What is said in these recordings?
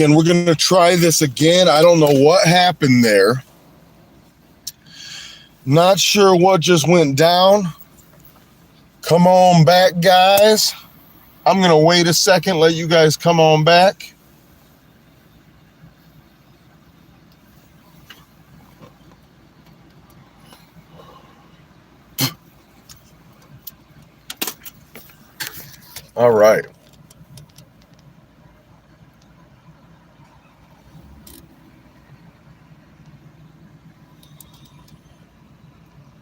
And we're going to try this again. I don't know what happened there. Not sure what just went down. Come on back, guys. I'm going to wait a second, let you guys come on back. All right.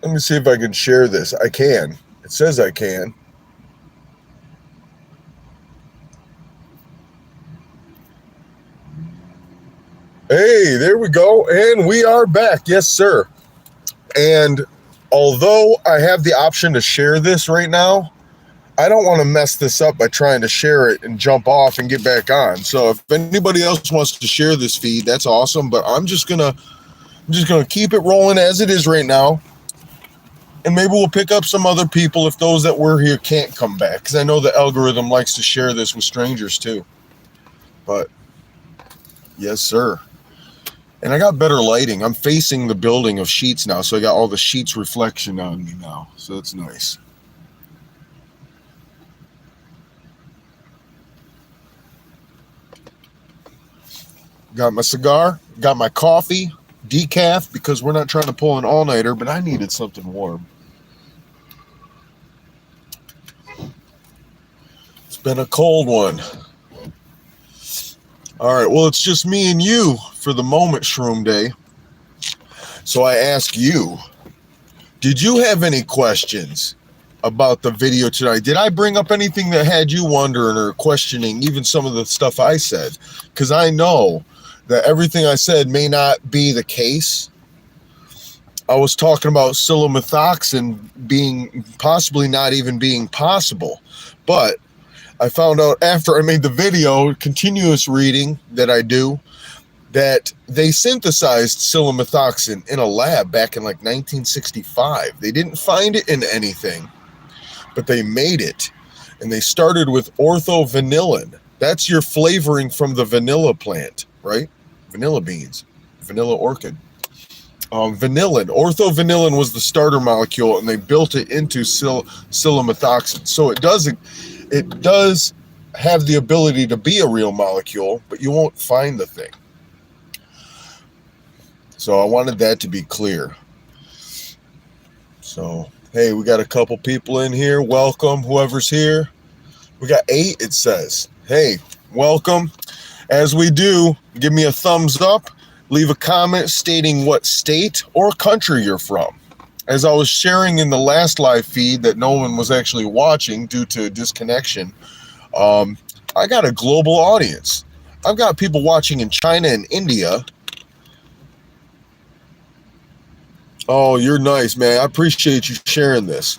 Let me see if I can share this. I can. It says I can. Hey, there we go. And we are back. Yes, sir. And although I have the option to share this right now, I don't want to mess this up by trying to share it and jump off and get back on. So if anybody else wants to share this feed, that's awesome. But I'm just gonna keep it rolling as it is right now. And maybe we'll pick up some other people if those that were here can't come back. Because I know the algorithm likes to share this with strangers too. But yes, sir. And I got better lighting. I'm facing the building of sheets now. So I got all the sheets reflection on me now. So that's nice. Got my cigar, got my coffee, decaf, because we're not trying to pull an all-nighter, but I needed something warm. It's been a cold one. All right, well, it's just me and you for the moment, Shroom Day. So I ask you, did you have any questions about the video tonight? Did I bring up anything that had you wondering or questioning even some of the stuff I said? Because I know that everything I said may not be the case. I was talking about Psilomethoxin being possibly not even being possible. But I found out after I made the video, continuous reading that I do, that they synthesized Psilomethoxin in a lab back in like 1965. They didn't find it in anything, but they made it. And they started with orthovanillin. That's your flavoring from the vanilla plant, right? Vanilla beans, vanilla orchid. Vanillin, orthovanillin was the starter molecule, and they built it into Psilomethoxin. So it does have the ability to be a real molecule, but you won't find the thing. So I wanted that to be clear. So, hey, we got a couple people in here. Welcome, whoever's here. We got 8, it says. Hey, welcome. As we do, give me a thumbs up. Leave a comment stating what state or country you're from. As I was sharing in the last live feed that no one was actually watching due to disconnection, I got a global audience. I've got people watching in China and India. Oh, you're nice, man. I appreciate you sharing this.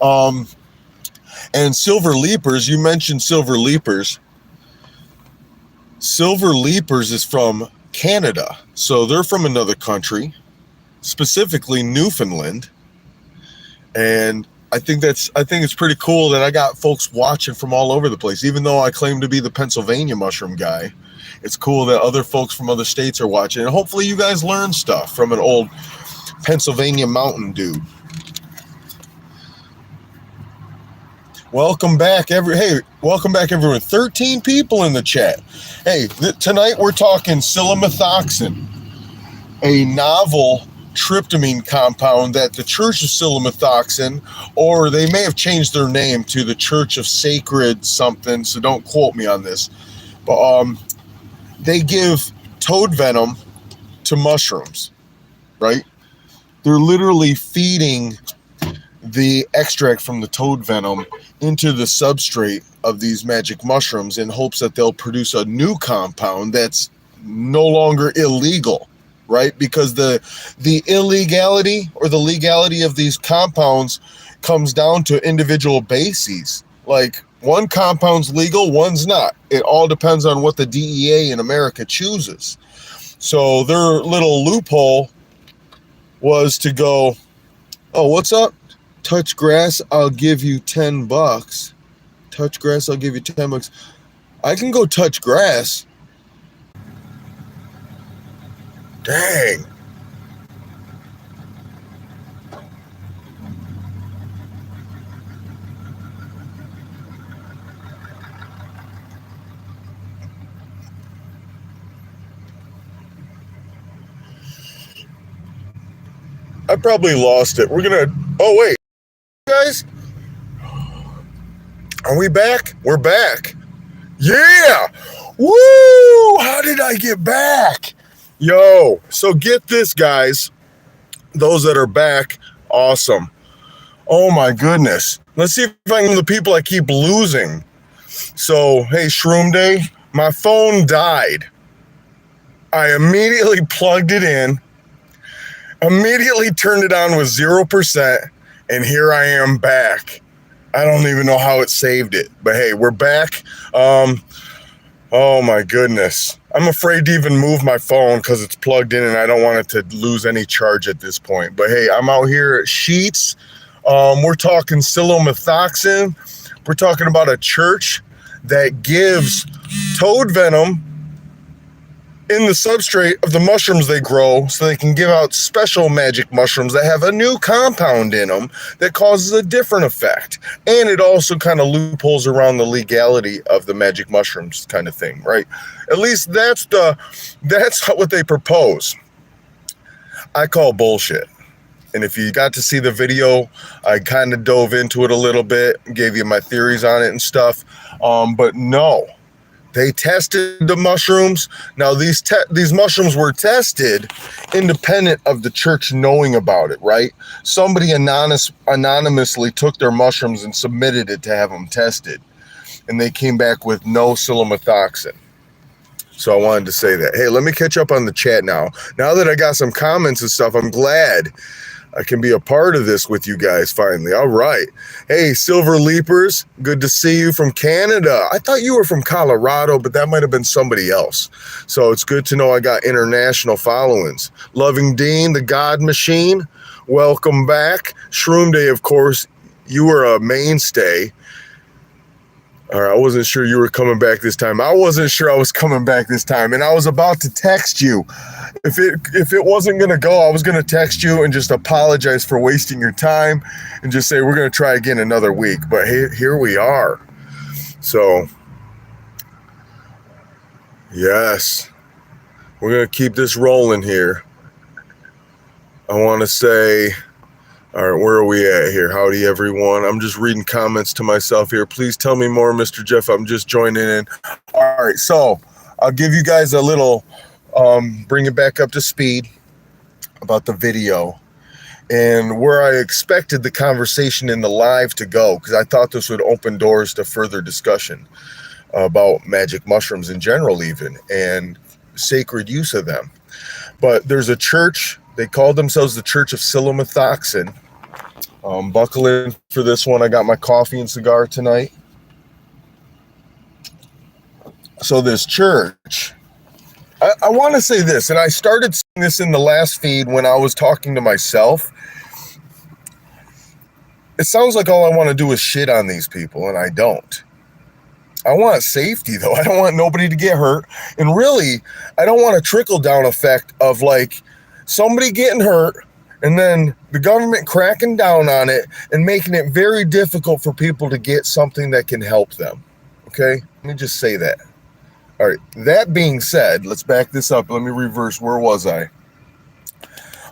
And Silver Leapers, you mentioned Silver Leapers. Silver Leapers is from Canada, so they're from another country, specifically Newfoundland. And I think it's pretty cool that I got folks watching from all over the place. Even though I claim to be the Pennsylvania mushroom guy, it's cool that other folks from other states are watching. And hopefully you guys learn stuff from an old Pennsylvania mountain dude. Welcome back, welcome back, everyone. 13 people in the chat. Hey, tonight we're talking Psilomethoxin, a novel tryptamine compound that the Church of Psilomethoxin, or they may have changed their name to the Church of Sacred something, so don't quote me on this, but they give toad venom to mushrooms, right? They're literally feeding the extract from the toad venom into the substrate of these magic mushrooms in hopes that they'll produce a new compound that's no longer illegal, right? Because the illegality or the legality of these compounds comes down to individual bases. Like, one compound's legal, one's not. It all depends on what the DEA in America chooses. So their little loophole was to go, oh, what's up? Touch grass, I'll give you $10. Touch grass, I'll give you $10. I can go touch grass, Dang. I probably lost it. Oh, wait. Guys? Are we back? We're back. Yeah! Woo! How did I get back? Yo, so get this, guys. Those that are back, awesome. Oh my goodness. Let's see if I can the people I keep losing. So, hey, Shroom Day, my phone died. I immediately plugged it in, immediately turned it on with 0%, and here I am back. I don't even know how it saved it, but hey, we're back. Oh my goodness. I'm afraid to even move my phone because it's plugged in and I don't want it to lose any charge at this point. But hey, I'm out here at Sheets. We're talking Psilomethoxin. We're talking about a church that gives toad venom in the substrate of the mushrooms they grow so they can give out special magic mushrooms that have a new compound in them that causes a different effect. And it also kind of loopholes around the legality of the magic mushrooms kind of thing, right? At least that's what they propose. I call bullshit. And if you got to see the video, I kind of dove into it a little bit, gave you my theories on it and stuff. But no. They tested the mushrooms. Now, these mushrooms were tested independent of the church knowing about it, right? Somebody anonymously took their mushrooms and submitted it to have them tested. And they came back with no Psilomethoxin. So I wanted to say that. Hey, let me catch up on the chat now. Now that I got some comments and stuff, I'm glad I can be a part of this with you guys finally. All right. Hey, Silver Leapers, good to see you from Canada. I thought you were from Colorado, but that might have been somebody else. So it's good to know I got international followings. Loving Dean, the God Machine, welcome back. Shroom Day, of course, you were a mainstay. All right, I wasn't sure you were coming back this time. I wasn't sure I was coming back this time, and I was about to text you. If it wasn't going to go, I was going to text you and just apologize for wasting your time and just say we're going to try again another week. But here we are. So, yes, we're going to keep this rolling here. I want to say... All right, where are we at here? Howdy, everyone. I'm just reading comments to myself here. Please tell me more, Mr. Jeff. I'm just joining in. All right, so I'll give you guys a little, bring it back up to speed about the video and where I expected the conversation in the live to go, because I thought this would open doors to further discussion about magic mushrooms in general even, and sacred use of them. But there's a church. They called themselves the Church of Psilomethoxin. Buckle in for this one. I got my coffee and cigar tonight. So this church, I want to say this, and I started saying this in the last feed when I was talking to myself. It sounds like all I want to do is shit on these people, and I don't. I want safety, though. I don't want nobody to get hurt. And really, I don't want a trickle-down effect of, like, somebody getting hurt and then the government cracking down on it and making it very difficult for people to get something that can help them. Okay? Let me just say that. All right. That being said, let's back this up. Let me reverse. Where was I?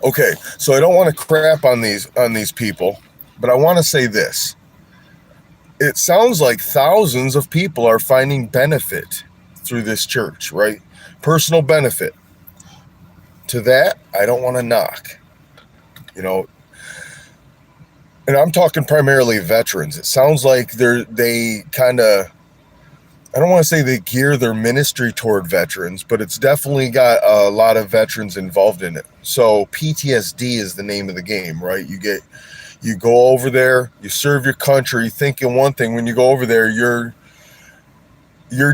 Okay. So I don't want to crap on these people, but I want to say this. It sounds like thousands of people are finding benefit through this church, right? Personal benefit. To that, I don't want to knock, and I'm talking primarily veterans. It sounds like they kind of, I don't want to say they gear their ministry toward veterans, but it's definitely got a lot of veterans involved in it. So PTSD is the name of the game, right? You go over there, you serve your country, thinking one thing. When you go over there, you're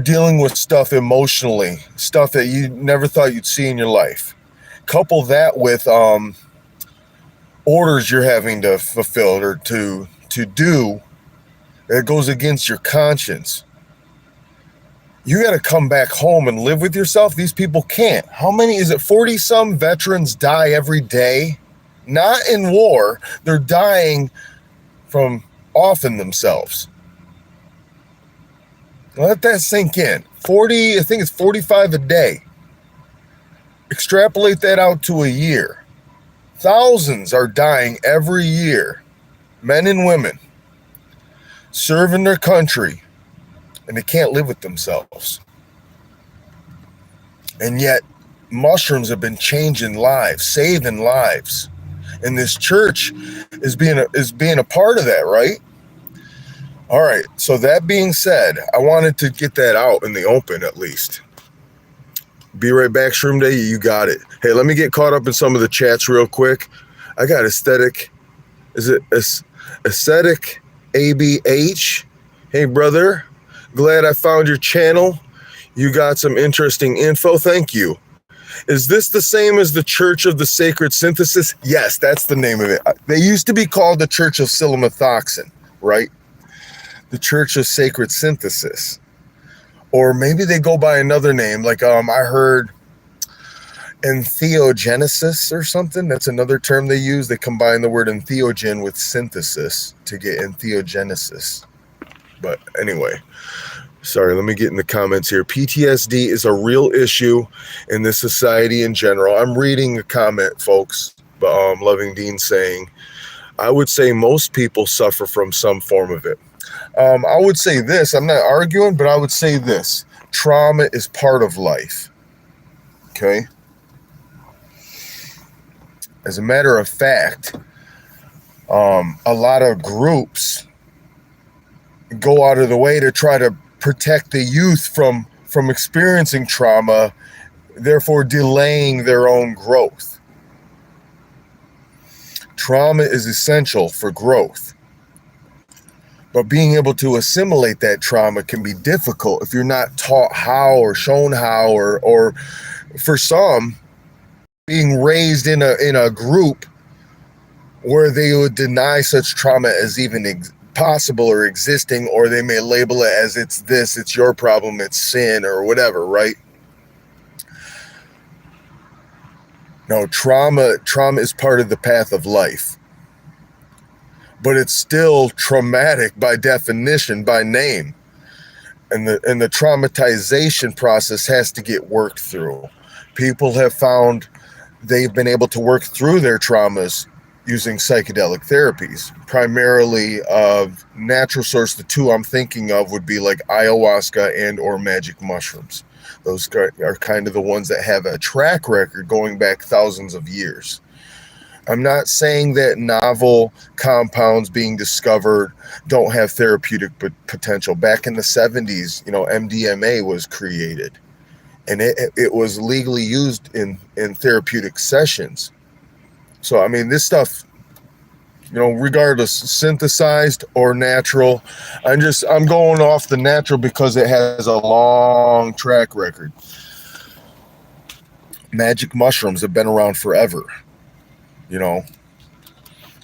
dealing with stuff emotionally, stuff that you never thought you'd see in your life. Couple that with orders you're having to fulfill or to do that goes against your conscience. You got to come back home and live with yourself. These people can't. How many is it? 40 some veterans die every day. Not in war. They're dying from offing themselves. Let that sink in. 40, I think it's 45 a day. Extrapolate that out to a year. Thousands are dying every year. Men and women serving their country, and they can't live with themselves. And yet, mushrooms have been changing lives, saving lives. And this church is being a part of that, right? All right, so that being said, I wanted to get that out in the open at least. Be right back, Shroom Day, you got it. Hey, let me get caught up in some of the chats real quick. I got Aesthetic. Is it Aesthetic ABH? Hey, brother, glad I found your channel. You got some interesting info. Thank you. Is this the same as the Church of the Sacred Synthesis? Yes, that's the name of it. They used to be called the Church of Psilomethoxin, right? The Church of Sacred Synthesis. Or maybe they go by another name. Like I heard entheogenesis or something. That's another term they use. They combine the word entheogen with synthesis to get entheogenesis. But anyway, sorry, let me get in the comments here. PTSD is a real issue in this society in general. I'm reading a comment, folks. But Loving Dean saying, I would say most people suffer from some form of it. I would say this. I'm not arguing, but I would say this. Trauma is part of life. Okay? As a matter of fact, a lot of groups go out of the way to try to protect the youth from experiencing trauma, therefore delaying their own growth. Trauma is essential for growth. But being able to assimilate that trauma can be difficult if you're not taught how or shown how, or for some, being raised in a group where they would deny such trauma as even possible or existing, or they may label it as it's your problem, it's sin or whatever, right? No, trauma is part of the path of life. But it's still traumatic by definition, by name. And the traumatization process has to get worked through. People have found they've been able to work through their traumas using psychedelic therapies, primarily of natural source. The two I'm thinking of would be like ayahuasca and or magic mushrooms. Those are kind of the ones that have a track record going back thousands of years. I'm not saying that novel compounds being discovered don't have therapeutic potential. Back in the 70s, MDMA was created, and it was legally used in therapeutic sessions. So, I mean, this stuff, regardless, synthesized or natural, I'm going off the natural because it has a long track record. Magic mushrooms have been around forever.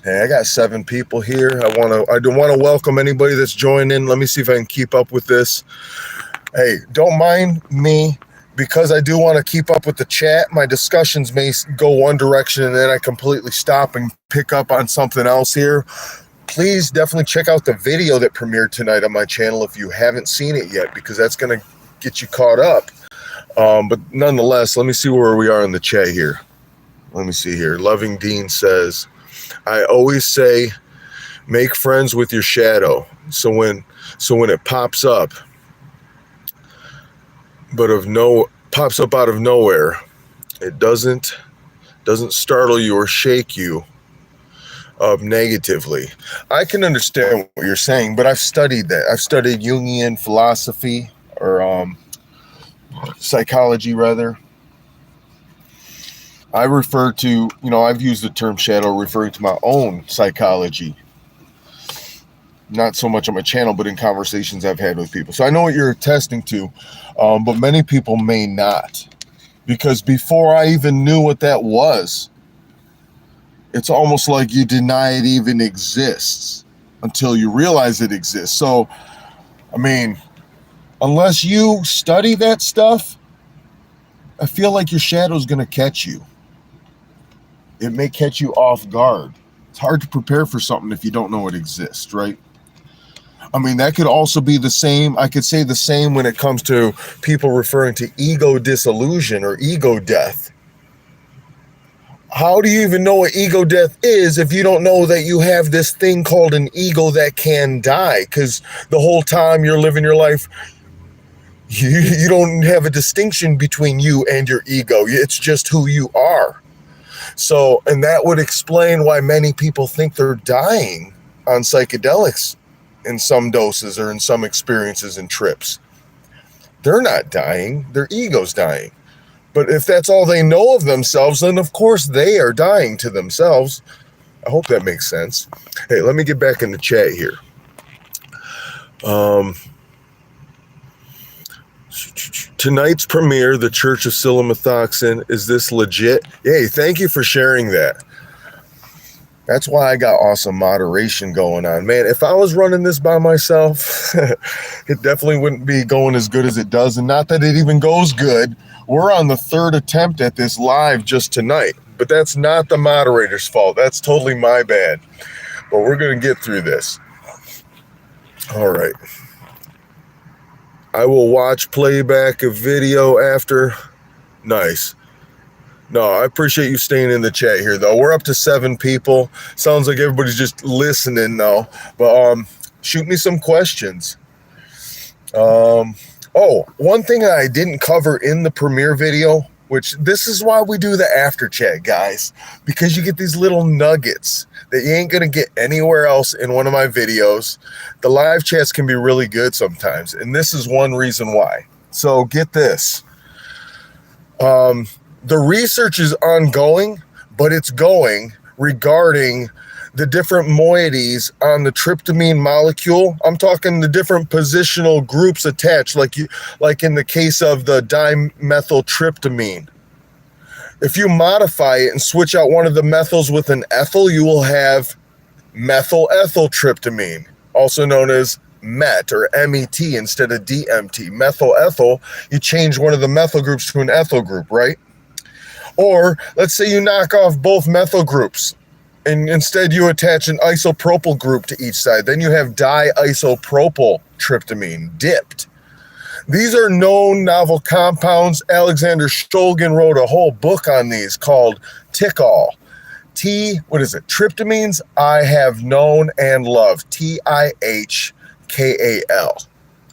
Hey, I got 7 people here. I do want to welcome anybody that's joining. Let me see if I can keep up with this. Hey, don't mind me because I do want to keep up with the chat. My discussions may go one direction and then I completely stop and pick up on something else here. Please definitely check out the video that premiered tonight on my channel if you haven't seen it yet, because that's going to get you caught up. But nonetheless, let me see where we are in the chat here. Let me see here. Loving Dean says, I always say, make friends with your shadow. So when it pops up, pops up out of nowhere, it doesn't startle you or shake you negatively. I can understand what you're saying, but I've studied that. I've studied Jungian philosophy, or psychology rather. I refer to, I've used the term shadow referring to my own psychology. Not so much on my channel, but in conversations I've had with people. So I know what you're attesting to, but many people may not. Because before I even knew what that was, it's almost like you deny it even exists until you realize it exists. So, I mean, unless you study that stuff, I feel like your shadow's going to catch you. It may catch you off guard. It's hard to prepare for something if you don't know it exists, right? I mean, that could also be the same. I could say the same when it comes to people referring to ego dissolution or ego death. How do you even know what ego death is if you don't know that you have this thing called an ego that can die? Because the whole time you're living your life, you don't have a distinction between you and your ego. It's just who you are. So, and that would explain why many people think they're dying on psychedelics in some doses or in some experiences and trips. They're not dying. Their ego's dying. But if that's all they know of themselves, then of course they are dying to themselves. I hope that makes sense. Hey, let me get back in the chat here. Tonight's premiere, The Church of Psilomethoxin. Is this legit? Hey, thank you for sharing that. That's why I got awesome moderation going on. Man, if I was running this by myself, it definitely wouldn't be going as good as it does. And not that it even goes good. We're on the third attempt at this live just tonight. But that's not the moderator's fault. That's totally my bad. But we're going to get through this. All right. I will watch playback of video after. Nice. No, I appreciate you staying in the chat here, though. We're up to 7 people. Sounds like everybody's just listening now. But shoot me some questions. One thing that I didn't cover in the premiere video, which this is why we do the after chat, guys, because you get these little nuggets that you ain't going to get anywhere else in one of my videos. The live chats can be really good sometimes, and this is one reason why. So get this. The research is ongoing, but it's going regarding the different moieties on the tryptamine molecule. I'm talking the different positional groups attached, like in the case of the dimethyltryptamine. If you modify it and switch out one of the methyls with an ethyl, you will have methylethyltryptamine, also known as MET or MET instead of DMT. Methylethyl, you change one of the methyl groups to an ethyl group, right? Or let's say you knock off both methyl groups and instead you attach an isopropyl group to each side. Then you have diisopropyl tryptamine, dipped. These are known novel compounds. Alexander Shulgin wrote a whole book on these called Tickall. Tryptamines I have known and loved. TIHKAL.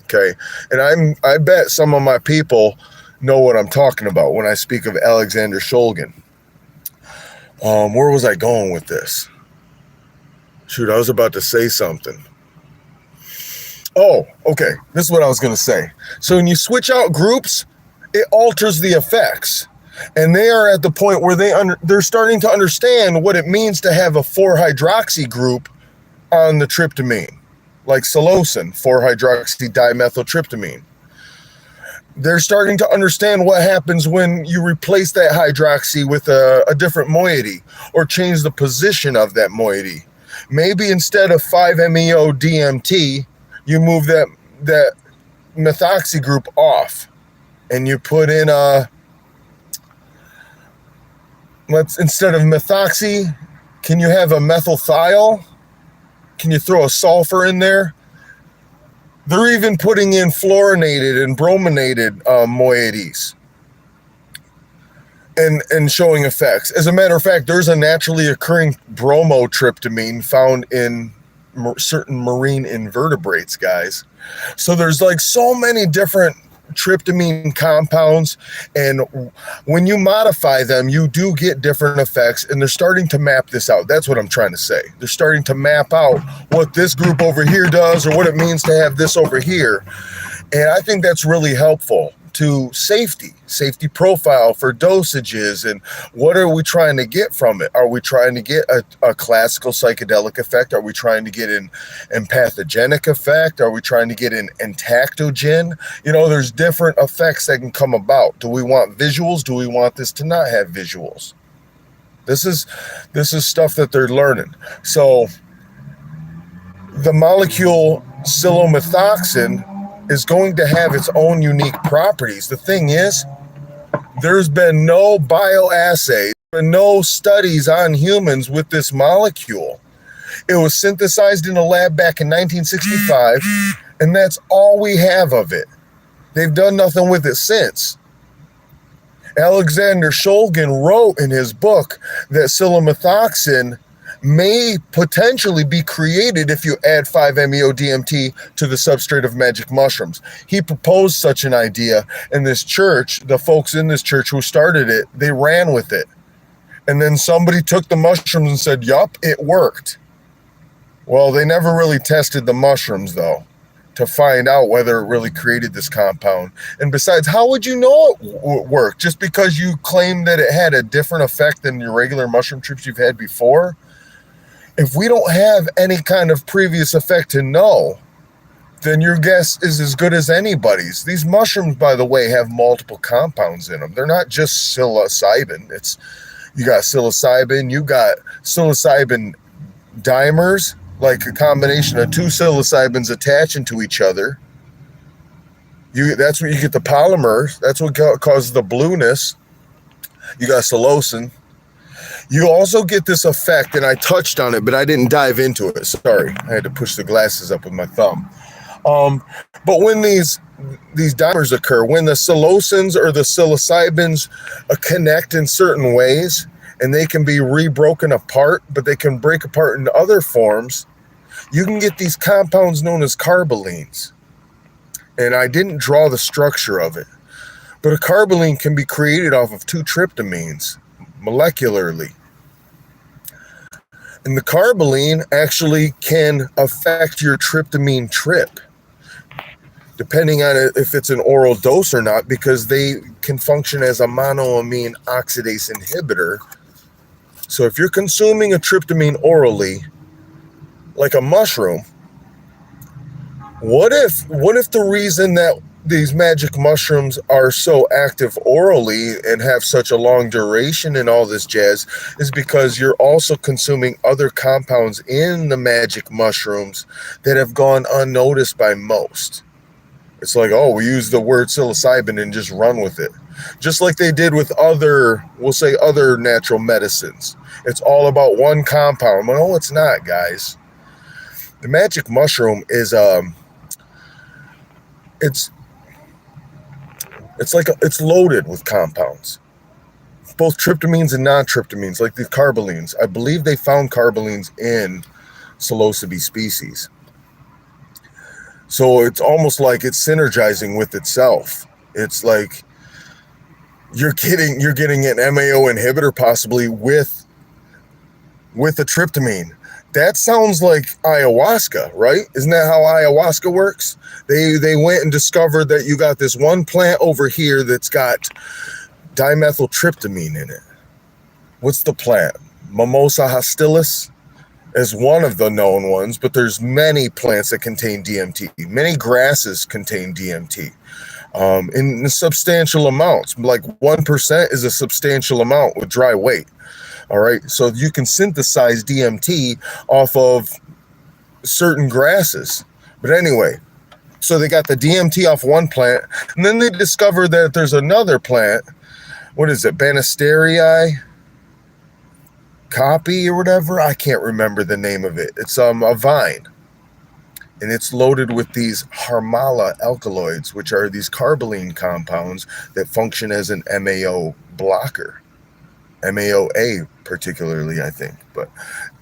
Okay. And I bet some of my people know what I'm talking about when I speak of Alexander Shulgin. Where was I going with this? Shoot, I was about to say something. Oh, okay. This is what I was going to say. So when you switch out groups, it alters the effects. And they are at the point where they're starting to understand what it means to have a 4-hydroxy group on the tryptamine, like psilocin, 4-hydroxydimethyltryptamine. They're starting to understand what happens when you replace that hydroxy with a different moiety or change the position of that moiety. Maybe instead of 5-MeO-DMT, you move that methoxy group off and you put in instead of methoxy, can you have a methylthiol? Can you throw a sulfur in there? They're even putting in fluorinated and brominated moieties and showing effects. As a matter of fact, there's a naturally occurring bromotryptamine found in certain marine invertebrates, guys. So there's like so many different tryptamine compounds, and when you modify them, you do get different effects, and they're starting to map this out. That's what I'm trying to say. They're starting to map out what this group over here does or what it means to have this over here, and I think that's really helpful to safety profile for dosages, and what are we trying to get from it? Are we trying to get a classical psychedelic effect? Are we trying to get an empathogenic effect? Are we trying to get an entactogen? You know, there's different effects that can come about. Do we want visuals? Do we want this to not have visuals? This is stuff that they're learning. So the molecule psilomethoxin is going to have its own unique properties. The thing is, there's been no bioassay, no studies on humans with this molecule. It was synthesized in a lab back in 1965, and that's all we have of it. They've done nothing with it since. Alexander Shulgin wrote in his book that psilomethoxin may potentially be created if you add 5-MeO-DMT to the substrate of magic mushrooms. He proposed such an idea, and this church, the folks in this church who started it, they ran with it. And then somebody took the mushrooms and said, yup, it worked. Well, they never really tested the mushrooms, though, to find out whether it really created this compound. And besides, how would you know it worked? Just because you claim that it had a different effect than your regular mushroom trips you've had before? If we don't have any kind of previous effect to know, then your guess is as good as anybody's. These mushrooms, by the way, have multiple compounds in them. They're not just psilocybin. You got psilocybin, you got psilocybin dimers, like a combination of two psilocybins attaching to each other. That's where you get the polymers. That's what causes the blueness. You got psilocin. You also get this effect, and I touched on it, but I didn't dive into it. Sorry, I had to push the glasses up with my thumb. But when these dimers occur, when the psilocins or the psilocybins connect in certain ways, and they can be rebroken apart, but they can break apart into other forms, you can get these compounds known as carbolines. And I didn't draw the structure of it, but a carboline can be created off of two tryptamines molecularly. And the carboline actually can affect your tryptamine trip, depending on if it's an oral dose or not, because they can function as a monoamine oxidase inhibitor. So if you're consuming a tryptamine orally, like a mushroom, what if the reason that these magic mushrooms are so active orally and have such a long duration and all this jazz is because you're also consuming other compounds in the magic mushrooms that have gone unnoticed by most? It's like, oh, we use the word psilocybin and just run with it. Just like they did with other natural medicines. It's all about one compound. Well, no, it's not, guys. The magic mushroom is it's loaded with compounds, both tryptamines and non-tryptamines, like the carbolines. I believe they found carbolines in psilocybe species. So it's almost like it's synergizing with itself. It's like you're getting an MAO inhibitor possibly with a tryptamine. That sounds like ayahuasca, right? Isn't that how ayahuasca works? They went and discovered that you got this one plant over here that's got dimethyltryptamine in it. What's the plant? Mimosa hostilis is one of the known ones, but there's many plants that contain DMT. Many grasses contain DMT in substantial amounts. Like 1% is a substantial amount with dry weight. All right, so you can synthesize DMT off of certain grasses. But anyway, so they got the DMT off one plant, and then they discovered that there's another plant. What is it, Banisteriae copy or whatever? I can't remember the name of it. It's a vine, and it's loaded with these Harmala alkaloids, which are these carboline compounds that function as an MAO blocker. MAOA particularly, I think. But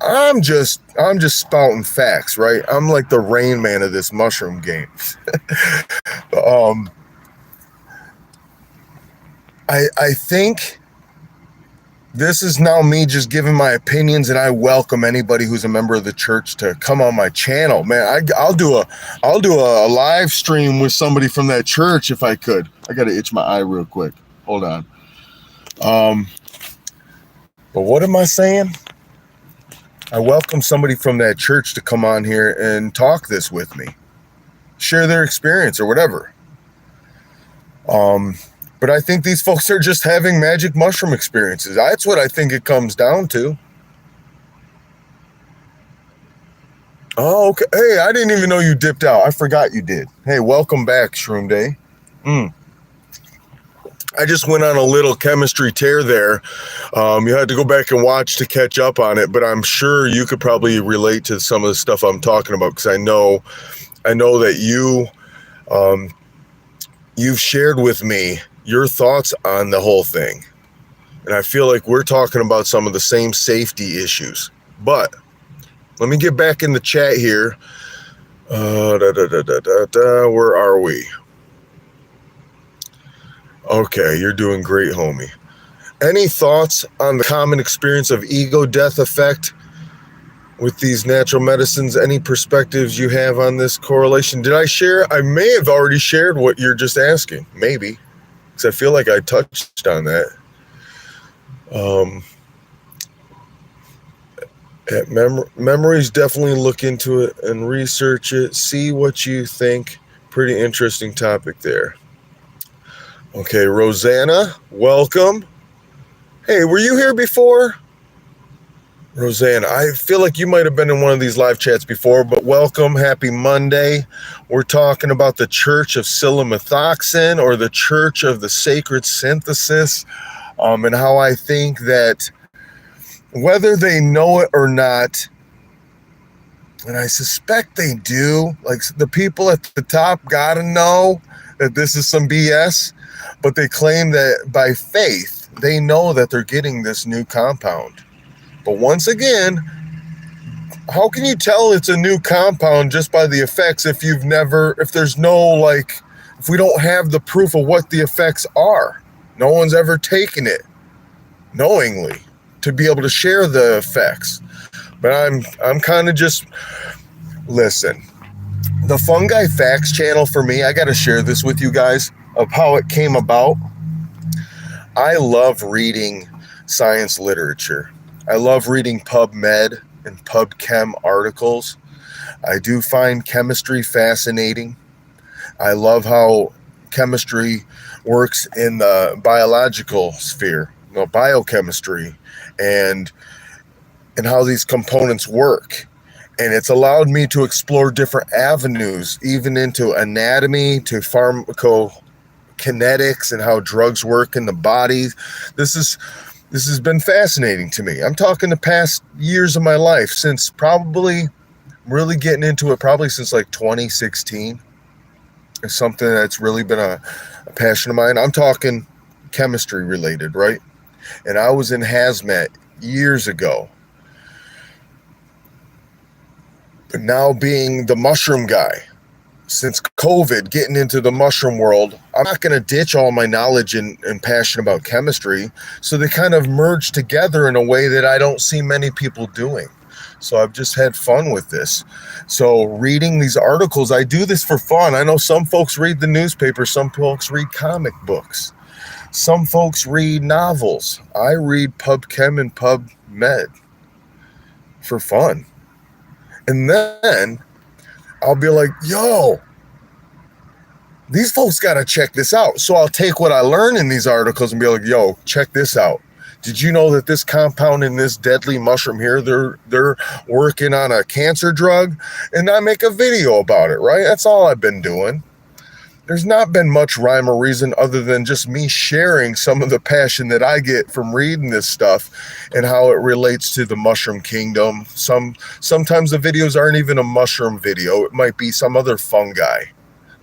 I'm just spouting facts, right? I'm like the Rain Man of this mushroom game. I think this is now me just giving my opinions, and I welcome anybody who's a member of the church to come on my channel. Man, I'll do a live stream with somebody from that church if I could. I gotta itch my eye real quick. Hold on. But what am I saying? I welcome somebody from that church to come on here and talk this with me, share their experience or whatever. But I think these folks are just having magic mushroom experiences. That's what I think it comes down to. Oh, okay. Hey, I didn't even know you dipped out. I forgot you did. Hey, welcome back, Shroom Day. I just went on a little chemistry tear there. You had to go back and watch to catch up on it, but I'm sure you could probably relate to some of the stuff I'm talking about, because I know that you've shared with me your thoughts on the whole thing. And I feel like we're talking about some of the same safety issues. But let me get back in the chat here. Where are we? Okay, you're doing great, homie. Any thoughts on the common experience of ego death effect with these natural medicines? Any perspectives you have on this correlation? Did I share? I may have already shared what you're just asking. Maybe. Because I feel like I touched on that. Memories, definitely look into it and research it. See what you think. Pretty interesting topic there. Okay, Rosanna, welcome. Hey, were you here before? Rosanna, I feel like you might have been in one of these live chats before, but welcome. Happy Monday. We're talking about the Church of Psilomethoxin, or the Church of the Sacred Synthesis, and how I think that whether they know it or not, and I suspect they do, like the people at the top gotta know that this is some BS, but they claim that by faith, they know that they're getting this new compound. But once again, how can you tell it's a new compound just by the effects if there's no, if we don't have the proof of what the effects are? No one's ever taken it knowingly to be able to share the effects. But I'm kind of just, listen, the Fungi Facts channel for me, I got to share this with you guys of how it came about. I love reading science literature. I love reading PubMed and PubChem articles. I do find chemistry fascinating. I love how chemistry works in the biological sphere, biochemistry, and how these components work. And it's allowed me to explore different avenues, even into anatomy, to pharmacokinetics, and how drugs work in the body. This has been fascinating to me. I'm talking the past years of my life, since probably really getting into it, probably since like 2016. It's something that's really been a passion of mine. I'm talking chemistry related, right? And I was in hazmat years ago. But now being the mushroom guy, since COVID, getting into the mushroom world, I'm not going to ditch all my knowledge and passion about chemistry. So they kind of merge together in a way that I don't see many people doing. So I've just had fun with this. So reading these articles, I do this for fun. I know some folks read the newspaper, some folks read comic books, some folks read novels. I read PubChem and PubMed for fun. And then I'll be like, yo, these folks got to check this out. So I'll take what I learn in these articles and be like, yo, check this out. Did you know that this compound in this deadly mushroom here, they're working on a cancer drug? And I make a video about it, right? That's all I've been doing. There's not been much rhyme or reason other than just me sharing some of the passion that I get from reading this stuff and how it relates to the mushroom kingdom. Sometimes the videos aren't even a mushroom video. It might be some other fungi,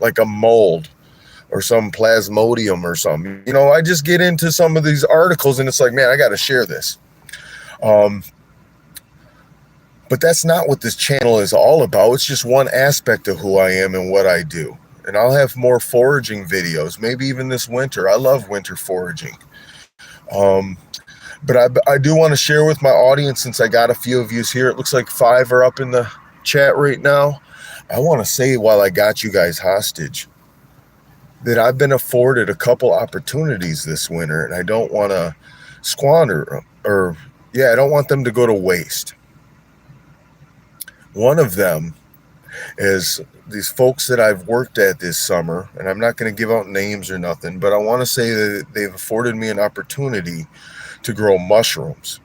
like a mold or some plasmodium or something. I just get into some of these articles and it's like, man, I got to share this. But that's not what this channel is all about. It's just one aspect of who I am and what I do. And I'll have more foraging videos, maybe even this winter. I love winter foraging. But I do want to share with my audience, since I got a few of yous here. It looks like 5 are up in the chat right now. I want to say, while I got you guys hostage, that I've been afforded a couple opportunities this winter, and I don't want to squander I don't want them to go to waste. One of them is these folks that I've worked at this summer, and I'm not going to give out names or nothing, but I want to say that they've afforded me an opportunity to grow mushrooms.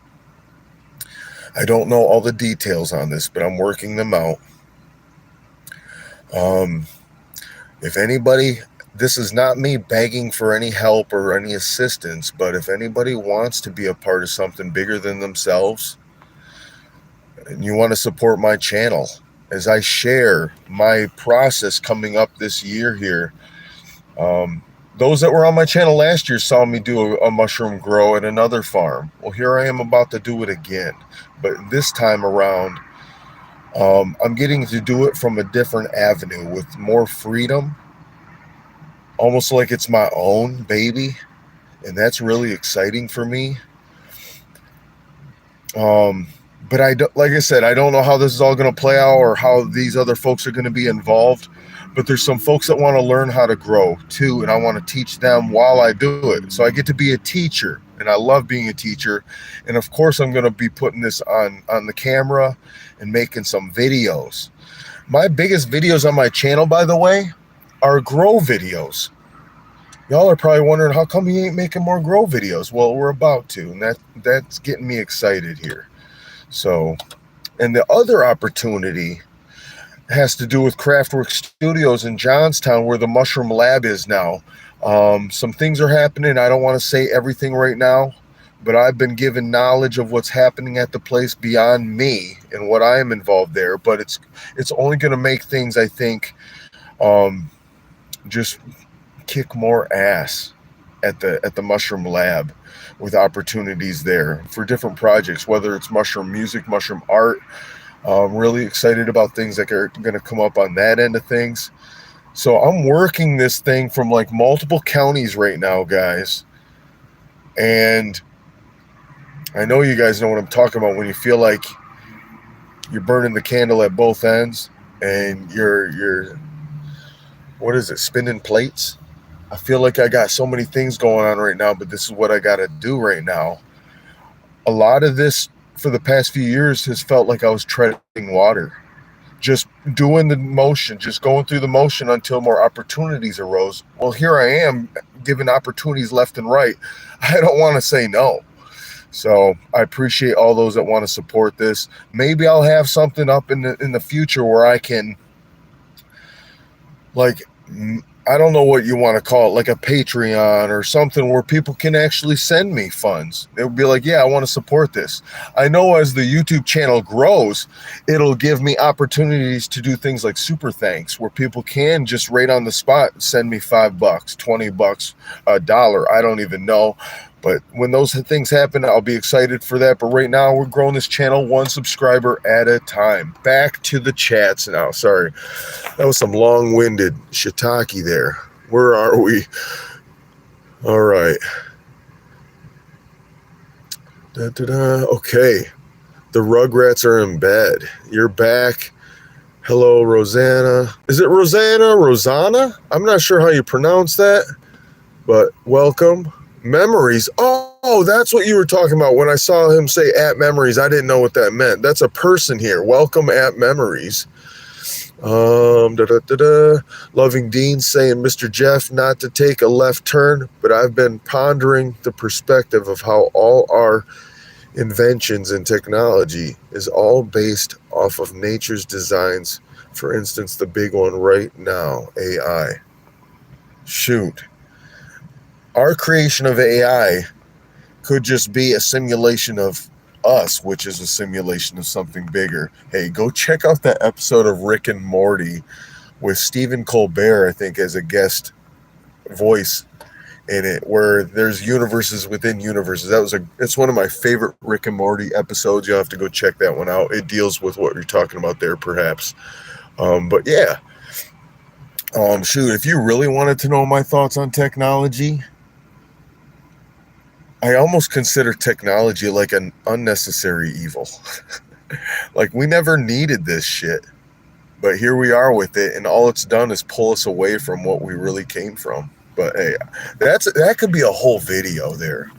I don't know all the details on this, but I'm working them out. If anybody, this is not me begging for any help or any assistance, but if anybody wants to be a part of something bigger than themselves and you want to support my channel as I share my process coming up this year here, those that were on my channel last year saw me do a mushroom grow at another farm. Well, here I am about to do it again, but this time around, I'm getting to do it from a different avenue with more freedom, almost like it's my own baby, and that's really exciting for me. But like I said, I don't know how this is all going to play out or how these other folks are going to be involved. But there's some folks that want to learn how to grow too, and I want to teach them while I do it. So I get to be a teacher, and I love being a teacher. And of course, I'm going to be putting this on the camera and making some videos. My biggest videos on my channel, by the way, are grow videos. Y'all are probably wondering, how come he ain't making more grow videos? Well, we're about to, and that's getting me excited here. So, and the other opportunity has to do with Craftwork Studios in Johnstown, where the Mushroom Lab is now. Some things are happening. I don't want to say everything right now, but I've been given knowledge of what's happening at the place beyond me and what I am involved there. But it's only going to make things, I think, just kick more ass at the Mushroom Lab, with opportunities there for different projects, whether it's mushroom music, mushroom art. I'm really excited about things that are going to come up on that end of things. So I'm working this thing from like multiple counties right now, guys. And I know you guys know what I'm talking about when you feel like you're burning the candle at both ends and you're what is it, spinning plates? I feel like I got so many things going on right now, but this is what I got to do right now. A lot of this for the past few years has felt like I was treading water, just doing the motion, just going through the motion until more opportunities arose. Well, here I am given opportunities left and right. I don't want to say no. So I appreciate all those that want to support this. Maybe I'll have something up in the future where I can, like, I don't know what you want to call it, like a Patreon or something where people can actually send me funds. They'll be like, yeah, I want to support this. I know as the YouTube channel grows, it'll give me opportunities to do things like super thanks, where people can just right on the spot send me $5, $20, $1. I don't even know. But when those things happen, I'll be excited for that. But right now, we're growing this channel one subscriber at a time. Back to the chats now. Sorry, that was some long-winded shiitake there. Where are we? All right. Okay. The Rugrats are in bed. You're back. Hello, Rosanna. Is it Rosanna? Rosanna? I'm not sure how you pronounce that, but welcome. Memories. Oh, that's what you were talking about. When I saw him say at memories, I didn't know what that meant. That's a person here. Welcome at memories. Loving Dean saying, Mr. Jeff, not to take a left turn, but I've been pondering the perspective of how all our inventions and technology is all based off of nature's designs. For instance, the big one right now, AI. Shoot. Our creation of AI could just be a simulation of us, which is a simulation of something bigger. Hey, go check out that episode of Rick and Morty with Stephen Colbert, I think, as a guest voice in it, where there's universes within universes. It's one of my favorite Rick and Morty episodes. You'll have to go check that one out. It deals with what you're talking about there, perhaps. But yeah. Shoot, if you really wanted to know my thoughts on technology, I almost consider technology like an unnecessary evil. Like, we never needed this shit, but here we are with it, and all it's done is pull us away from what we really came from. But hey, that could be a whole video there.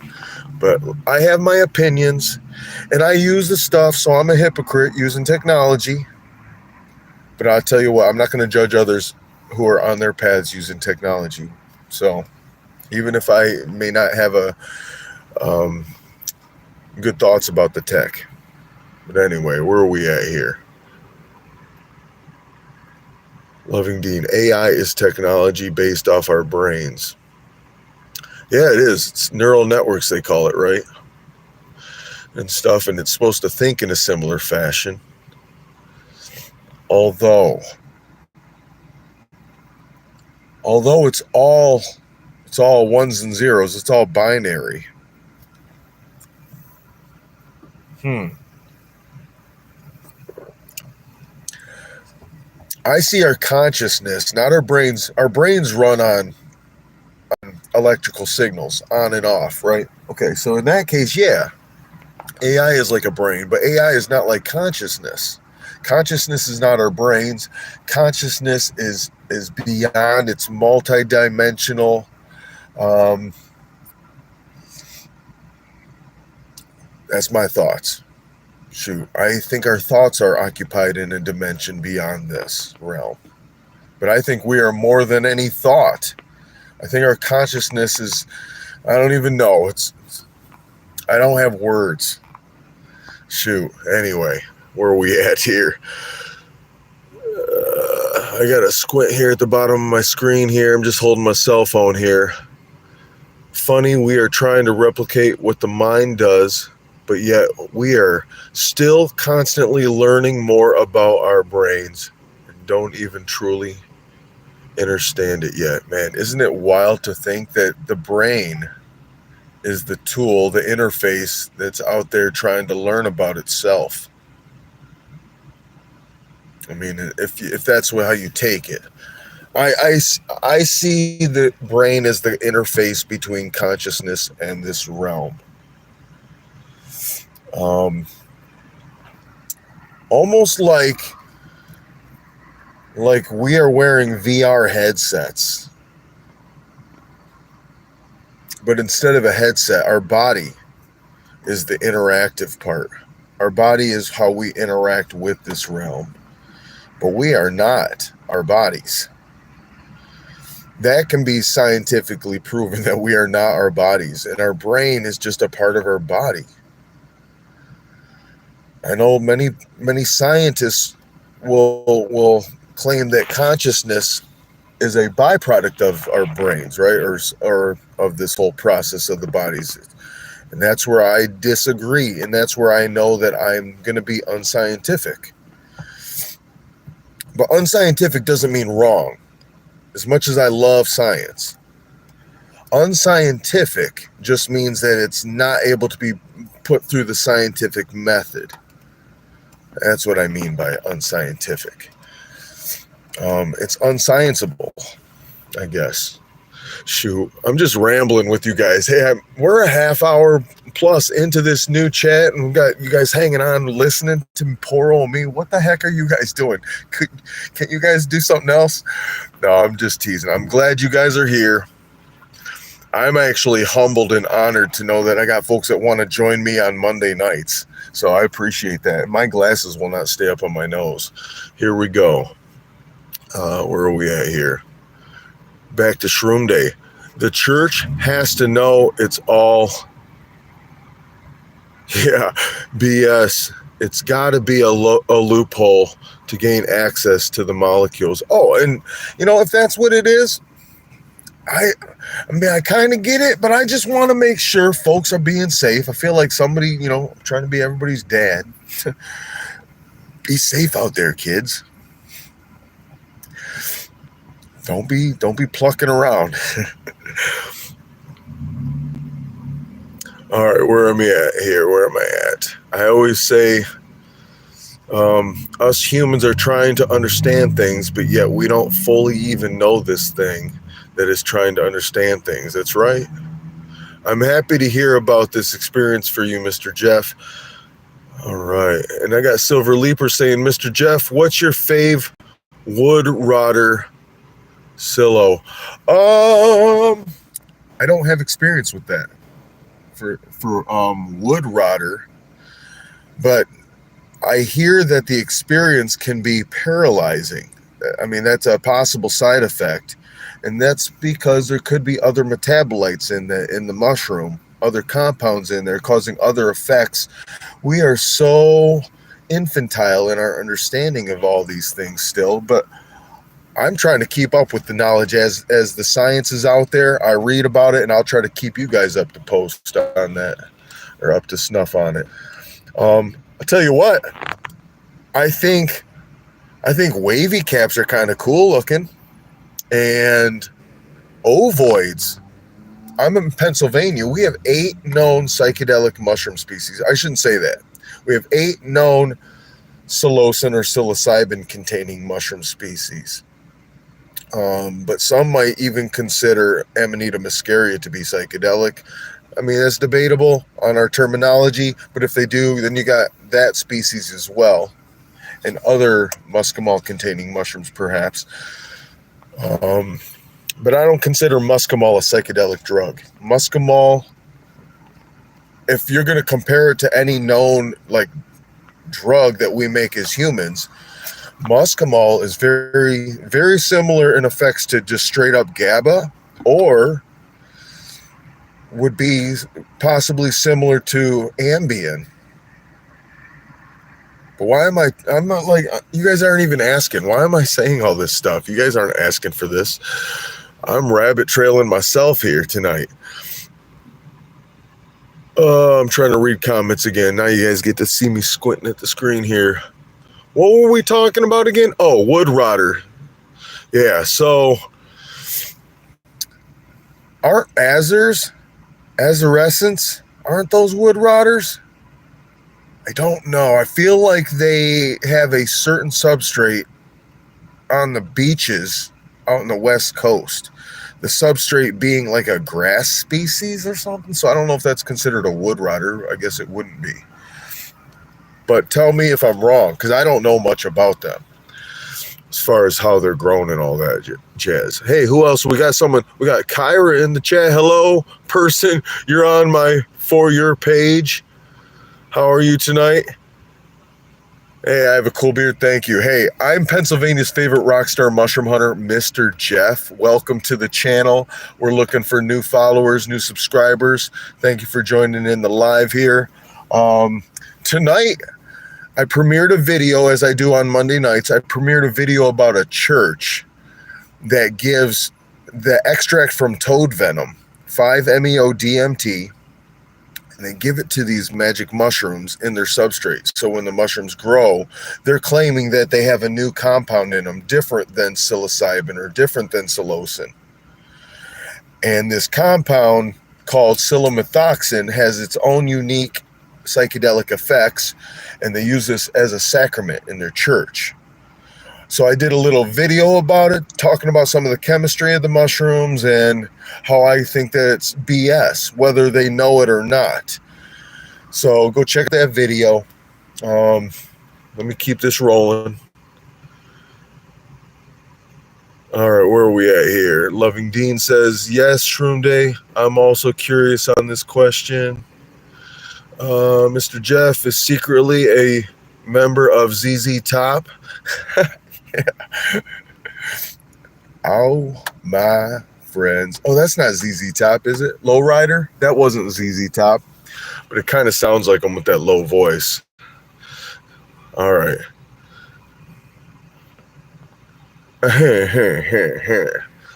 But I have my opinions, and I use the stuff, so I'm a hypocrite using technology. But I'll tell you what, I'm not going to judge others who are on their paths using technology. So even if I may not have good thoughts about the tech. But anyway, where are we at here? Loving Dean, AI is technology based off our brains. Yeah, it is. It's neural networks, they call it, right? And stuff, and it's supposed to think in a similar fashion. Although it's all ones and zeros, it's all binary. I see our consciousness, not our brains. Our brains run on electrical signals, on and off, right? Okay, so in that case, yeah, AI is like a brain, but AI is not like consciousness. Consciousness is not our brains. Consciousness is beyond. It's multidimensional. That's my thoughts. Shoot, I think our thoughts are occupied in a dimension beyond this realm. But I think we are more than any thought. I think our consciousness is, I don't even know. I don't have words. Shoot, anyway, where are we at here? I got a squint here at the bottom of my screen here. I'm just holding my cell phone here. Funny, we are trying to replicate what the mind does, but yet we are still constantly learning more about our brains and don't even truly understand it yet, man. Isn't it wild to think that the brain is the tool, the interface that's out there trying to learn about itself? I mean, if that's how you take it. I see the brain as the interface between consciousness and this realm. Almost like we are wearing VR headsets. But instead of a headset, our body is the interactive part. Our body is how we interact with this realm. But we are not our bodies. That can be scientifically proven that we are not our bodies, and our brain is just a part of our body. I know many scientists will claim that consciousness is a byproduct of our brains, right, or of this whole process of the bodies, and that's where I disagree, and that's where I know that I'm going to be unscientific. But unscientific doesn't mean wrong. As much as I love science, unscientific just means that it's not able to be put through the scientific method. That's what I mean by unscientific. It's unscienceable, I guess. Shoot, I'm just rambling with you guys. Hey, we're a half hour plus into this new chat, and we've got you guys hanging on, listening to poor old me. What the heck are you guys doing? Can't you guys do something else? No, I'm just teasing. I'm glad you guys are here. I'm actually humbled and honored to know that I got folks that want to join me on Monday nights. So I appreciate that. My glasses will not stay up on my nose. Here we go. Where are we at here? Back to Shroom Day. The church has to know it's all, BS. It's got to be a loophole to gain access to the molecules. Oh, and if that's what it is, I mean, I kind of get it, but I just want to make sure folks are being safe. I feel like somebody, trying to be everybody's dad. Be safe out there, kids. Don't be plucking around. All right, where am I at here? Where am I at? I always say us humans are trying to understand things, but yet we don't fully even know this thing that is trying to understand things. That's right. I'm happy to hear about this experience for you, Mr. Jeff. All right. And I got Silver Leaper saying, Mr. Jeff, what's your fave wood rotter silo? I don't have experience with that for wood rotter, but I hear that the experience can be paralyzing. I mean, that's a possible side effect, and that's because there could be other metabolites in the mushroom, other compounds in there causing other effects. We are so infantile in our understanding of all these things still, but I'm trying to keep up with the knowledge as the science is out there. I read about it, and I'll try to keep you guys up to post on that, or up to snuff on it. I'll tell you what, I think wavy caps are kind of cool looking, and ovoids. I'm in Pennsylvania. We have 8 known psychedelic mushroom species. I shouldn't say that. We have 8 known psilocin or psilocybin containing mushroom species. But some might even consider Amanita muscaria to be psychedelic. I mean, that's debatable on our terminology, but if they do, then you got that species as well, and other muscimol containing mushrooms perhaps. But I don't consider muscimol a psychedelic drug. Muscimol, if you're going to compare it to any known like drug that we make as humans, muscimol is very, very similar in effects to just straight up GABA, or would be possibly similar to Ambien. But why am I'm not like, you guys aren't even asking. Why am I saying all this stuff? You guys aren't asking for this. I'm rabbit trailing myself here tonight. I'm trying to read comments again. Now you guys get to see me squinting at the screen here. What were we talking about again? Oh, wood rotter. Yeah, so aren't azarescents, aren't those wood rotters? I don't know. I feel like they have a certain substrate on the beaches out in the West Coast. The substrate being like a grass species or something. So I don't know if that's considered a wood rotter. I guess it wouldn't be. But tell me if I'm wrong, because I don't know much about them as far as how they're grown and all that jazz. Hey, who else? We got someone. We got Kyra in the chat. Hello, person. You're on my For Your page. How are you tonight? Hey, I have a cool beard. Thank you. Hey, I'm Pennsylvania's favorite rock star mushroom hunter, Mr. Jeff. Welcome to the channel. We're looking for new followers, new subscribers. Thank you for joining in the live here. Tonight, I premiered a video, as I do on Monday nights. I premiered a video about a church that gives the extract from toad venom, 5-MeO-DMT, and they give it to these magic mushrooms in their substrate. So when the mushrooms grow, they're claiming that they have a new compound in them, different than psilocybin or different than psilocin. And this compound called Psilomethoxin has its own unique psychedelic effects, and they use this as a sacrament in their church. So I did a little video about it, talking about some of the chemistry of the mushrooms and how I think that it's BS, whether they know it or not. So go check that video. Let me keep this rolling. All right, where are we at here? Loving Dean says, yes, Shroom Day. I'm also curious on this question. Mr. Jeff is secretly a member of ZZ Top. Yeah. Oh, my friends. Oh, that's not ZZ Top, is it? Lowrider? That wasn't ZZ Top, but it kind of sounds like him with that low voice. All right.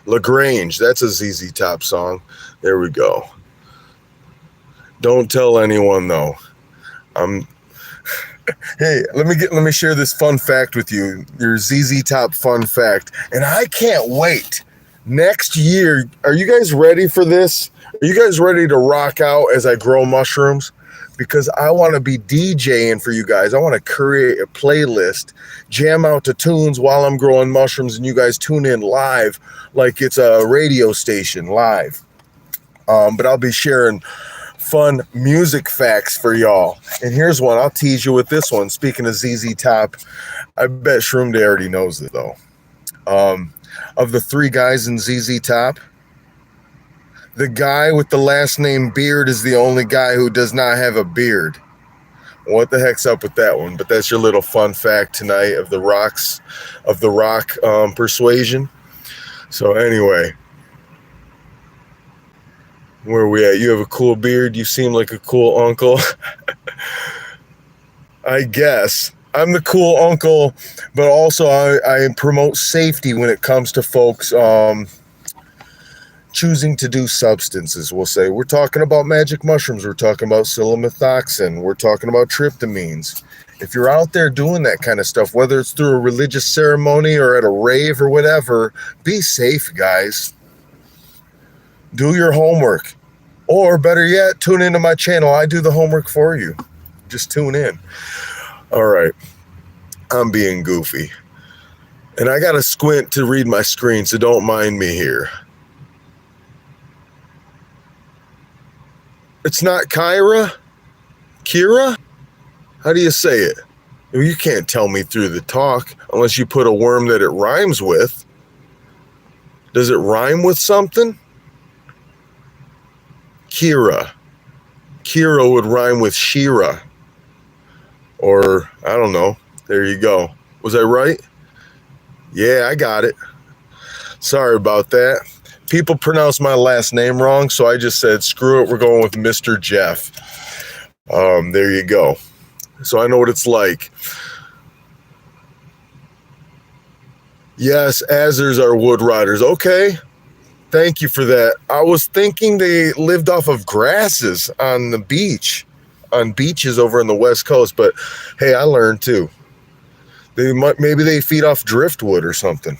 LaGrange, that's a ZZ Top song. There we go. Don't tell anyone though. Hey, let me share this fun fact with you. Your ZZ Top fun fact, and I can't wait. Next year, are you guys ready for this? Are you guys ready to rock out as I grow mushrooms? Because I want to be DJing for you guys. I want to create a playlist, jam out to tunes while I'm growing mushrooms, and you guys tune in live like it's a radio station live. But I'll be sharing fun music facts for y'all. And here's one. I'll tease you with this one. Speaking of ZZ Top, I bet Shroom Day already knows it though. Of the 3 guys in ZZ Top, the guy with the last name Beard is the only guy who does not have a beard. What the heck's up with that one? But that's your little fun fact tonight of the rock persuasion. So anyway, where are we at? You have a cool beard. You seem like a cool uncle. I guess. I'm the cool uncle, but also I promote safety when it comes to folks choosing to do substances. We'll say we're talking about magic mushrooms, we're talking about Psilomethoxin, we're talking about tryptamines. If you're out there doing that kind of stuff, whether it's through a religious ceremony or at a rave or whatever, be safe, guys. Do your homework. Or better yet, tune into my channel. I do the homework for you. Just tune in. All right. I'm being goofy. And I got to squint to read my screen, so don't mind me here. It's not Kyra? Kira? How do you say it? You can't tell me through the talk unless you put a worm that it rhymes with. Does it rhyme with something? Kira. Kira would rhyme with Shira. Or, I don't know. There you go. Was I right? Yeah, I got it. Sorry about that. People pronounce my last name wrong, so I just said, screw it, we're going with Mr. Jeff. There you go. So I know what it's like. Yes, Azers are wood riders. Okay. Thank you for that. I was thinking they lived off of grasses on the beach, on beaches over on the West Coast, but hey, I learned too. Maybe they feed off driftwood or something.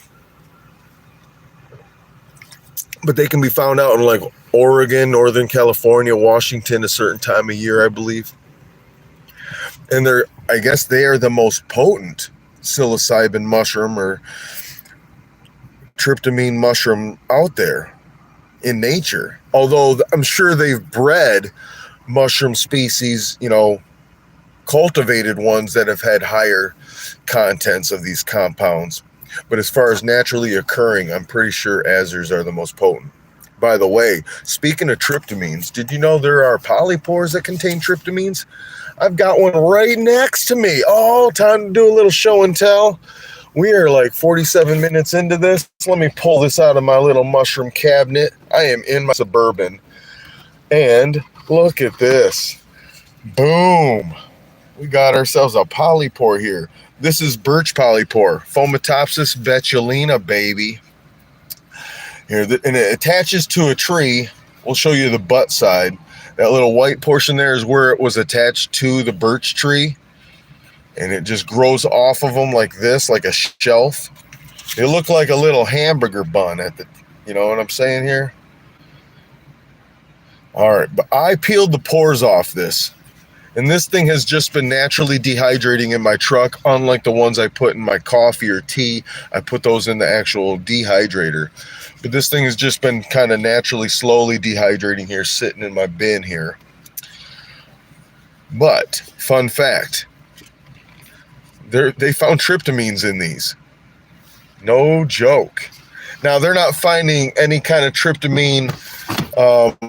But they can be found out in like Oregon, Northern California, Washington, a certain time of year, I believe. And I guess they are the most potent psilocybin mushroom or tryptamine mushroom out there in nature. Although I'm sure they've bred mushroom species, cultivated ones that have had higher contents of these compounds. But as far as naturally occurring, I'm pretty sure Azers are the most potent. By the way, speaking of tryptamines, did you know there are polypores that contain tryptamines? I've got one right next to me. Oh, time to do a little show and tell. We are like 47 minutes into this. Let me pull this out of my little mushroom cabinet. I am in my Suburban. And look at this. Boom. We got ourselves a polypore here. This is birch polypore, Phomatopsis betulina, baby. Here, and it attaches to a tree. We'll show you the butt side. That little white portion there is where it was attached to the birch tree. And it just grows off of them like this, like a shelf. They look like a little hamburger bun you know what I'm saying here? All right, but I peeled the pores off this. And this thing has just been naturally dehydrating in my truck, unlike the ones I put in my coffee or tea. I put those in the actual dehydrator. But this thing has just been kind of naturally, slowly dehydrating here, sitting in my bin here. But, fun fact, they found tryptamines in these. No joke. Now, they're not finding any kind of tryptamine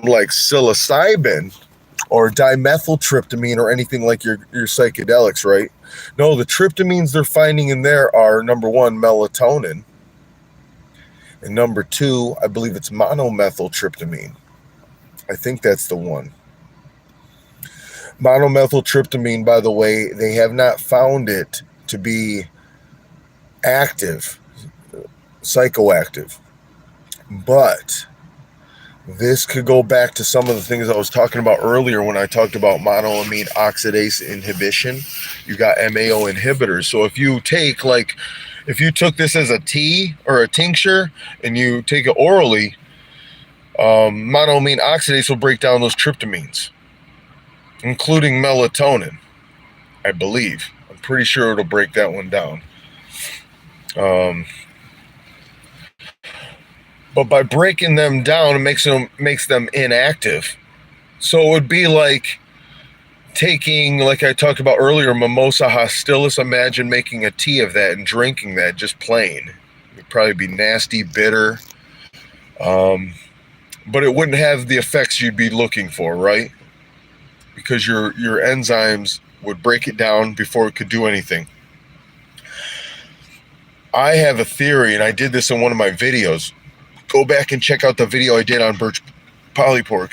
like psilocybin or dimethyltryptamine or anything like your psychedelics, right? No, the tryptamines they're finding in there are, number one, melatonin. And number two, I believe it's monomethyltryptamine. I think that's the one. Monomethyltryptamine, by the way, they have not found it to be active, psychoactive. But this could go back to some of the things I was talking about earlier when I talked about monoamine oxidase inhibition. You got MAO inhibitors. So if you took this as a tea or a tincture and you take it orally, monoamine oxidase will break down those tryptamines, including melatonin, I believe. I'm pretty sure it'll break that one down. But by breaking them down, it makes them inactive. So it would be like taking, like I talked about earlier, Mimosa hostilis. Imagine making a tea of that and drinking that just plain. It'd probably be nasty, bitter. But it wouldn't have the effects you'd be looking for, right? Because your enzymes would break it down before it could do anything. I have a theory, and I did this in one of my videos. Go back and check out the video I did on birch polypore,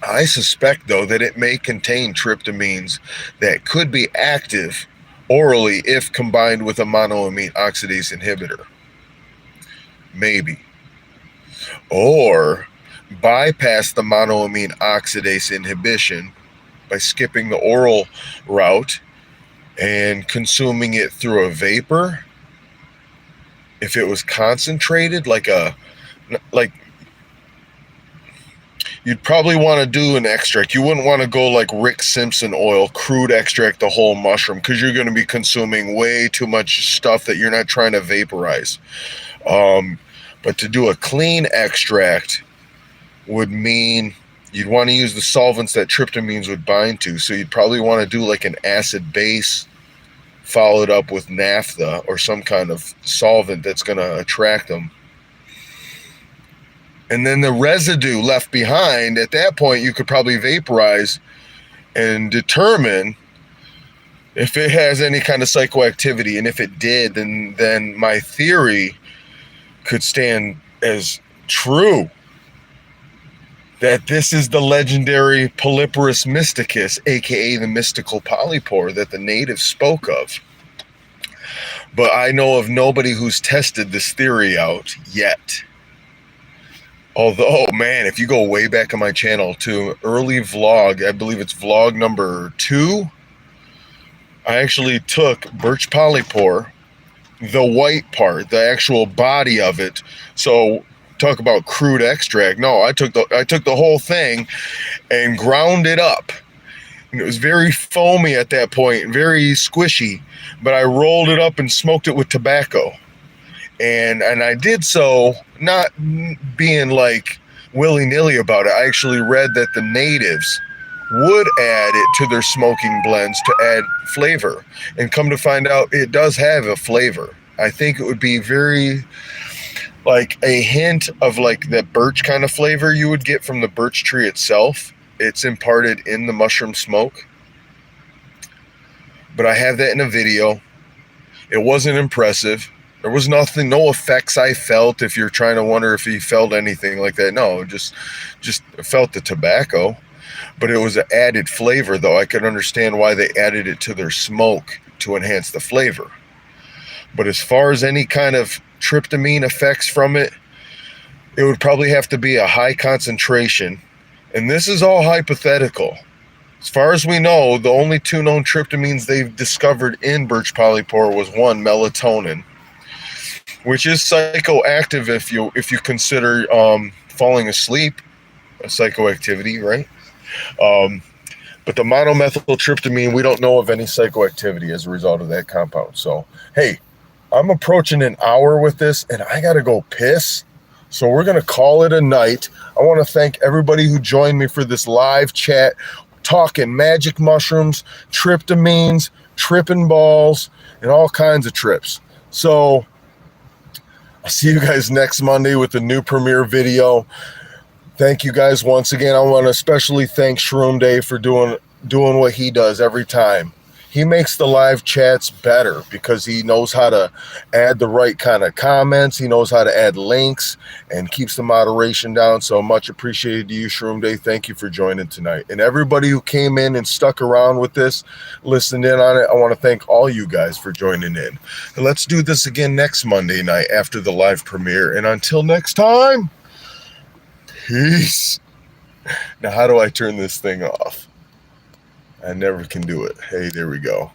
I suspect, though, that it may contain tryptamines that could be active orally if combined with a monoamine oxidase inhibitor. Maybe. Or bypass the monoamine oxidase inhibition by skipping the oral route and consuming it through a vapor. If it was concentrated, like you'd probably want to do an extract. You wouldn't want to go like Rick Simpson oil, crude extract the whole mushroom, because you're going to be consuming way too much stuff that you're not trying to vaporize. But to do a clean extract would mean you'd want to use the solvents that tryptamines would bind to. So you'd probably want to do like an acid base followed up with naphtha or some kind of solvent that's going to attract them. And then the residue left behind, at that point, you could probably vaporize and determine if it has any kind of psychoactivity. And if it did, then my theory could stand as true, that this is the legendary Polyporus mysticus, aka the mystical polypore that the natives spoke of. But I know of nobody who's tested this theory out yet. Although, man, if you go way back on my channel to early vlog, I believe it's vlog number 2, I actually took birch polypore, the white part, the actual body of it. So talk about crude extract. No, I took the whole thing and ground it up. And it was very foamy at that point, very squishy, but I rolled it up and smoked it with tobacco. And I did so not being like willy-nilly about it. I actually read that the natives would add it to their smoking blends to add flavor. And come to find out, it does have a flavor. I think it would be very like a hint of like that birch kind of flavor you would get from the birch tree itself. It's imparted in the mushroom smoke. But I have that in a video. It wasn't impressive. There was nothing, no effects I felt, if you're trying to wonder if he felt anything like that. No, just felt the tobacco. But it was an added flavor, though. I could understand why they added it to their smoke to enhance the flavor. But as far as any kind of tryptamine effects from it, it would probably have to be a high concentration. And this is all hypothetical. As far as we know, the only 2 known tryptamines they've discovered in birch polypore was 1, melatonin, which is psychoactive if you consider falling asleep a psychoactivity, right? But the monomethyltryptamine, we don't know of any psychoactivity as a result of that compound. So, hey, I'm approaching an hour with this, and I got to go piss. So we're going to call it a night. I want to thank everybody who joined me for this live chat, talking magic mushrooms, tryptamines, tripping balls, and all kinds of trips. So I'll see you guys next Monday with a new premiere video. Thank you guys once again. I want to especially thank Shroom Day for doing what he does every time. He makes the live chats better because he knows how to add the right kind of comments. He knows how to add links and keeps the moderation down. So much appreciated to you, Shroom Day. Thank you for joining tonight. And everybody who came in and stuck around with this, listened in on it, I want to thank all you guys for joining in. And let's do this again next Monday night after the live premiere. And until next time, peace. Now, how do I turn this thing off? I never can do it. Hey, there we go.